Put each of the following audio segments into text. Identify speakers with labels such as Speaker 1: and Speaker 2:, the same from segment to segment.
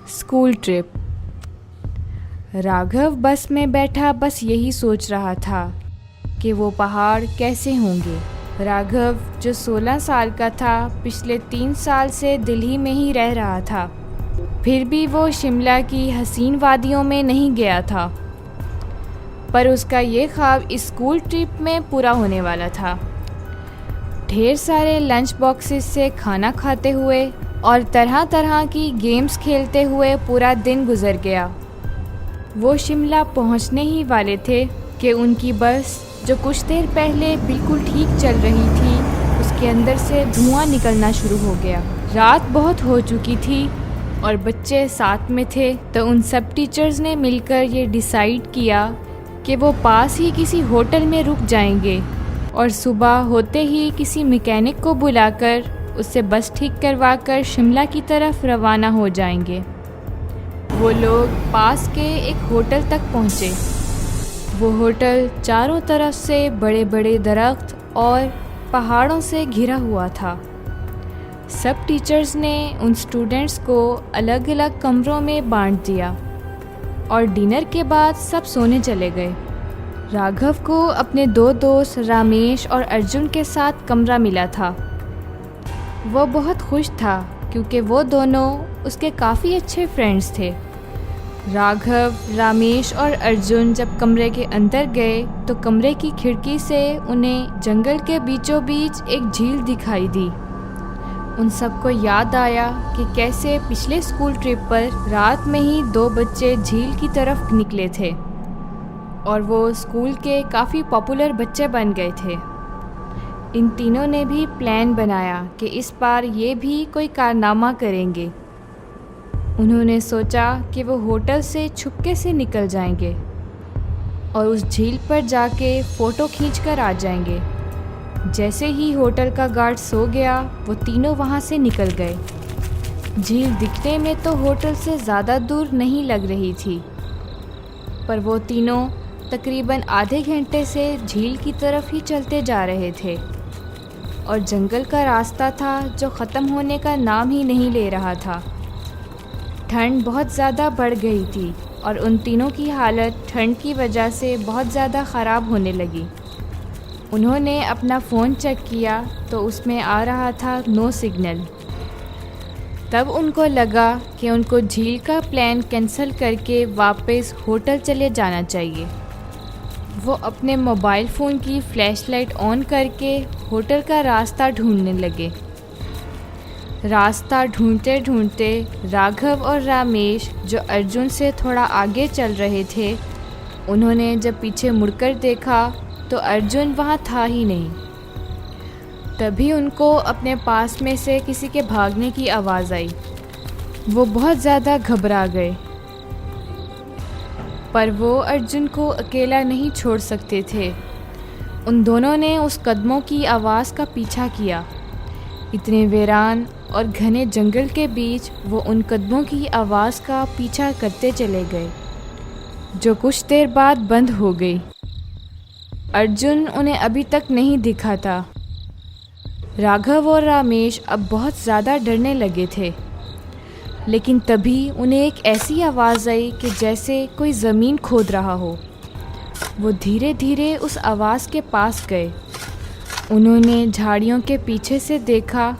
Speaker 1: School trip. Raghav बस में बैठा बस यही सोच रहा था कि वो पहाड़ कैसे होंगे। राघव जो 16 साल का था, पिछले 3 साल से दिल्ली में ही रह रहा था। फिर भी वो शिमला की हसीन वादियों में नहीं गया था, पर उसका ये ख्वाब इस स्कूल ट्रिप में पूरा होने वाला था। ढेर सारे लंच बॉक्सेस से खाना खाते हुए और तरह तरह की गेम्स खेलते हुए पूरा दिन गुजर गया। वो शिमला पहुंचने ही वाले थे कि उनकी बस, जो कुछ देर पहले बिल्कुल ठीक चल रही थी, उसके अंदर से धुआं निकलना शुरू हो गया। रात बहुत हो चुकी थी और बच्चे साथ में थे, तो उन सब टीचर्स ने मिलकर ये डिसाइड किया कि वो पास ही किसी होटल में रुक जाएंगे और सुबह होते ही किसी मैकेनिक को बुलाकर उससे बस ठीक करवाकर शिमला की तरफ रवाना हो जाएंगे। वो लोग पास के एक होटल तक पहुँचे। वो होटल चारों तरफ से बड़े बड़े दरख्त और पहाड़ों से घिरा हुआ था। सब टीचर्स ने उन स्टूडेंट्स को अलग अलग कमरों में बांट दिया और डिनर के बाद सब सोने चले गए। राघव को अपने 2 दोस्त रामेश और अर्जुन के साथ कमरा मिला था। वो बहुत खुश था क्योंकि वो दोनों उसके काफ़ी अच्छे फ्रेंड्स थे। राघव, रामेश और अर्जुन जब कमरे के अंदर गए तो कमरे की खिड़की से उन्हें जंगल के बीचों बीच एक झील दिखाई दी। उन सबको याद आया कि कैसे पिछले स्कूल ट्रिप पर रात में ही 2 बच्चे झील की तरफ निकले थे और वो स्कूल के काफ़ी पॉपुलर बच्चे बन गए थे। इन तीनों ने भी प्लान बनाया कि इस बार ये भी कोई कारनामा करेंगे। उन्होंने सोचा कि वो होटल से छुपके से निकल जाएंगे और उस झील पर जाके फ़ोटो खींचकर आ जाएंगे। जैसे ही होटल का गार्ड सो गया, वो तीनों वहाँ से निकल गए। झील दिखने में तो होटल से ज़्यादा दूर नहीं लग रही थी, पर वो तीनों तकरीबन आधे घंटे से झील की तरफ ही चलते जा रहे थे और जंगल का रास्ता था जो ख़त्म होने का नाम ही नहीं ले रहा था। ठंड बहुत ज़्यादा बढ़ गई थी और उन तीनों की हालत ठंड की वजह से बहुत ज़्यादा ख़राब होने लगी। उन्होंने अपना फ़ोन चेक किया तो उसमें आ रहा था नो सिग्नल। तब उनको लगा कि उनको झील का प्लान कैंसिल करके वापस होटल चले जाना चाहिए। वो अपने मोबाइल फ़ोन की फ्लैशलाइट ऑन करके होटल का रास्ता ढूंढने लगे। रास्ता ढूंढते ढूंढते राघव और रामेश, जो अर्जुन से थोड़ा आगे चल रहे थे, उन्होंने जब पीछे मुड़कर देखा तो अर्जुन वहाँ था ही नहीं। तभी उनको अपने पास में से किसी के भागने की आवाज़ आई। वो बहुत ज़्यादा घबरा गए, पर वो अर्जुन को अकेला नहीं छोड़ सकते थे। उन दोनों ने उस कदमों की आवाज़ का पीछा किया। इतने वीरान और घने जंगल के बीच वो उन कदमों की आवाज़ का पीछा करते चले गए, जो कुछ देर बाद बंद हो गई। अर्जुन उन्हें अभी तक नहीं दिखा था। राघव और रामेश अब बहुत ज़्यादा डरने लगे थे, लेकिन तभी उन्हें एक ऐसी आवाज़ आई कि जैसे कोई ज़मीन खोद रहा हो। वो धीरे धीरे उस आवाज़ के पास गए। उन्होंने झाड़ियों के पीछे से देखा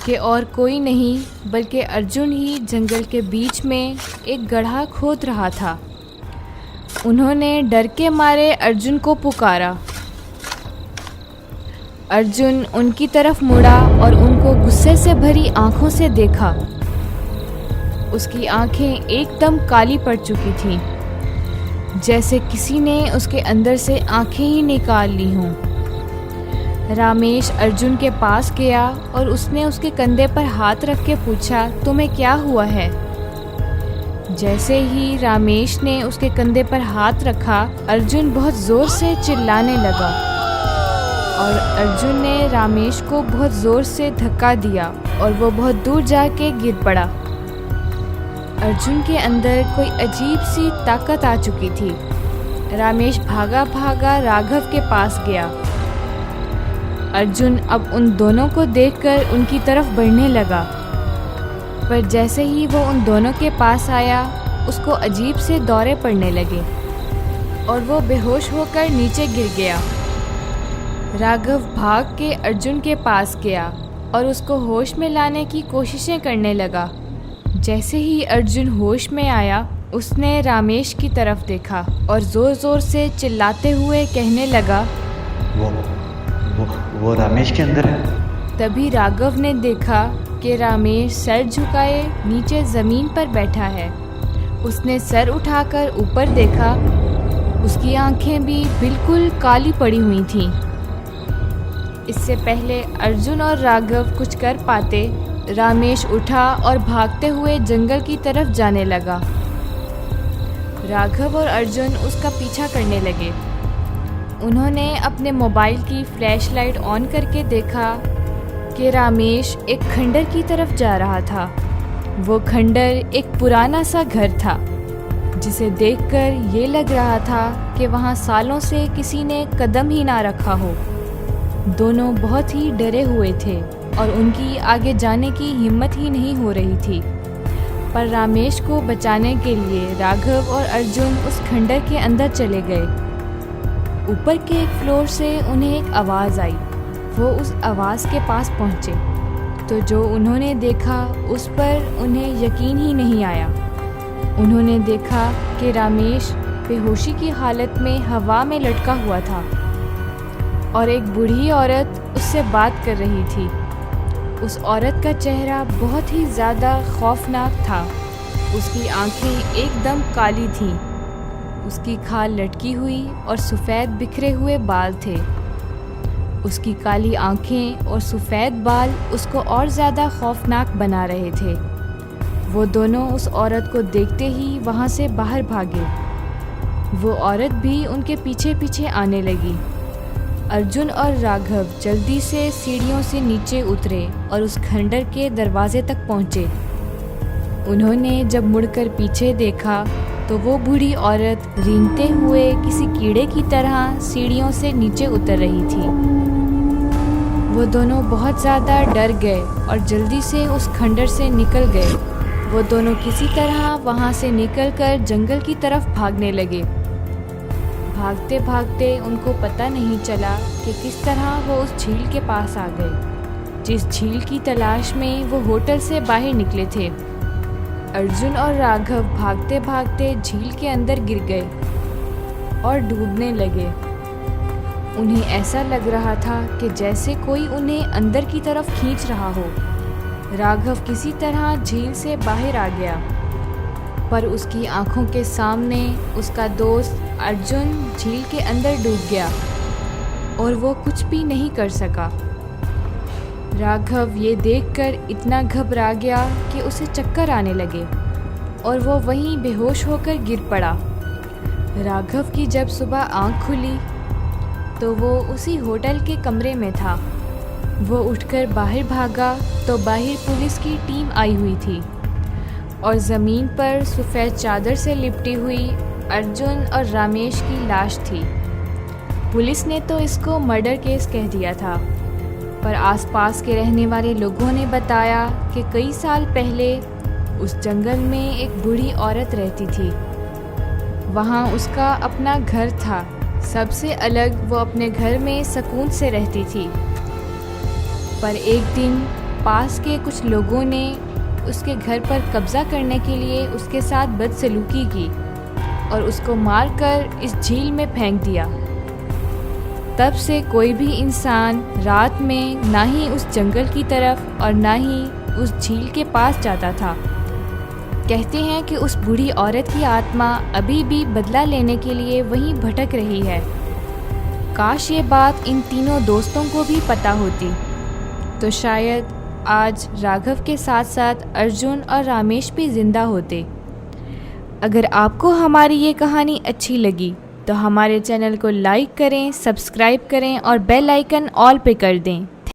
Speaker 1: कि और कोई नहीं बल्कि अर्जुन ही जंगल के बीच में एक गड्ढा खोद रहा था। उन्होंने डर के मारे अर्जुन को पुकारा। अर्जुन उनकी तरफ मुड़ा और उनको गुस्से से भरी आंखों से देखा। उसकी आंखें एकदम काली पड़ चुकी थीं, जैसे किसी ने उसके अंदर से आंखें ही निकाल ली हों। रामेश अर्जुन के पास गया और उसने उसके कंधे पर हाथ रख के पूछा, तुम्हें क्या हुआ है? जैसे ही रामेश ने उसके कंधे पर हाथ रखा, अर्जुन बहुत ज़ोर से चिल्लाने लगा और अर्जुन ने रामेश को बहुत ज़ोर से धक्का दिया और वो बहुत दूर जाके गिर पड़ा। अर्जुन के अंदर कोई अजीब सी ताकत आ चुकी थी। रामेश भागा भागा राघव के पास गया। अर्जुन अब उन दोनों को देखकर उनकी तरफ बढ़ने लगा। पर जैसे ही वो उन दोनों के पास आया उसको अजीब से दौरे पड़ने लगे और वो बेहोश होकर नीचे गिर गया। राघव भाग के अर्जुन के पास गया और उसको होश में लाने की कोशिशें करने लगा। जैसे ही अर्जुन होश में आया उसने रामेश की तरफ देखा और ज़ोर ज़ोर से चिल्लाते हुए कहने लगा,
Speaker 2: वो रामेश के अंदर है।
Speaker 1: तभी राघव ने देखा कि रामेश सर झुकाए नीचे ज़मीन पर बैठा है। उसने सर उठाकर ऊपर देखा, उसकी आंखें भी बिल्कुल काली पड़ी हुई थीं। इससे पहले अर्जुन और राघव कुछ कर पाते, रामेश उठा और भागते हुए जंगल की तरफ जाने लगा। राघव और अर्जुन उसका पीछा करने लगे। उन्होंने अपने मोबाइल की फ्लैशलाइट ऑन करके देखा कि रामेश एक खंडर की तरफ जा रहा था। वो खंडर एक पुराना सा घर था जिसे देखकर ये लग रहा था कि वहाँ सालों से किसी ने कदम ही ना रखा हो। दोनों बहुत ही डरे हुए थे और उनकी आगे जाने की हिम्मत ही नहीं हो रही थी। पर रामेश को बचाने के लिए राघव और अर्जुन उस खंडर के अंदर चले गए। ऊपर के एक फ्लोर से उन्हें एक आवाज़ आई। वो उस आवाज़ के पास पहुँचे तो जो उन्होंने देखा उस पर उन्हें यकीन ही नहीं आया। उन्होंने देखा कि रामेश बेहोशी की हालत में हवा में लटका हुआ था और एक बूढ़ी औरत उससे बात कर रही थी। उस औरत का चेहरा बहुत ही ज़्यादा खौफनाक था। उसकी आंखें एकदम काली थीं। उसकी खाल लटकी हुई और सफ़ेद बिखरे हुए बाल थे। उसकी काली आंखें और सफ़ेद बाल उसको और ज़्यादा खौफनाक बना रहे थे। वो दोनों उस औरत को देखते ही वहाँ से बाहर भागे। वो औरत भी उनके पीछे पीछे आने लगी। अर्जुन और राघव जल्दी से सीढ़ियों से नीचे उतरे और उस खंडर के दरवाजे तक पहुँचे। उन्होंने जब मुड़कर पीछे देखा तो वो बूढ़ी औरत रेंगते हुए किसी कीड़े की तरह सीढ़ियों से नीचे उतर रही थी। वो दोनों बहुत ज़्यादा डर गए और जल्दी से उस खंडर से निकल गए। वो दोनों किसी तरह वहाँ से निकलकर जंगल की तरफ भागने लगे। भागते भागते उनको पता नहीं चला कि किस तरह वो उस झील के पास आ गए, जिस झील की तलाश में वो होटल से बाहर निकले थे। अर्जुन और राघव भागते भागते झील के अंदर गिर गए और डूबने लगे। उन्हें ऐसा लग रहा था कि जैसे कोई उन्हें अंदर की तरफ खींच रहा हो। राघव किसी तरह झील से बाहर आ गया, पर उसकी आंखों के सामने उसका दोस्त अर्जुन झील के अंदर डूब गया और वो कुछ भी नहीं कर सका। राघव ये देखकर इतना घबरा गया कि उसे चक्कर आने लगे और वो वहीं बेहोश होकर गिर पड़ा। राघव की जब सुबह आंख खुली तो वो उसी होटल के कमरे में था। वो उठकर बाहर भागा तो बाहर पुलिस की टीम आई हुई थी और ज़मीन पर सफ़ेद चादर से लिपटी हुई अर्जुन और रामेश की लाश थी। पुलिस ने तो इसको मर्डर केस कह दिया था, पर आसपास के रहने वाले लोगों ने बताया कि कई साल पहले उस जंगल में एक बूढ़ी औरत रहती थी। वहाँ उसका अपना घर था। सबसे अलग वो अपने घर में सुकून से रहती थी। पर एक दिन पास के कुछ लोगों ने उसके घर पर कब्ज़ा करने के लिए उसके साथ बदसलूकी की और उसको मारकर इस झील में फेंक दिया। तब से कोई भी इंसान रात में ना ही उस जंगल की तरफ और ना ही उस झील के पास जाता था। कहते हैं कि उस बूढ़ी औरत की आत्मा अभी भी बदला लेने के लिए वहीं भटक रही है। काश ये बात इन तीनों दोस्तों को भी पता होती तो शायद आज राघव के साथ साथ अर्जुन और रामेश भी ज़िंदा होते। अगर आपको हमारी ये कहानी अच्छी लगी तो हमारे चैनल को लाइक करें, सब्सक्राइब करें और बेल आइकन ऑल पे कर दें।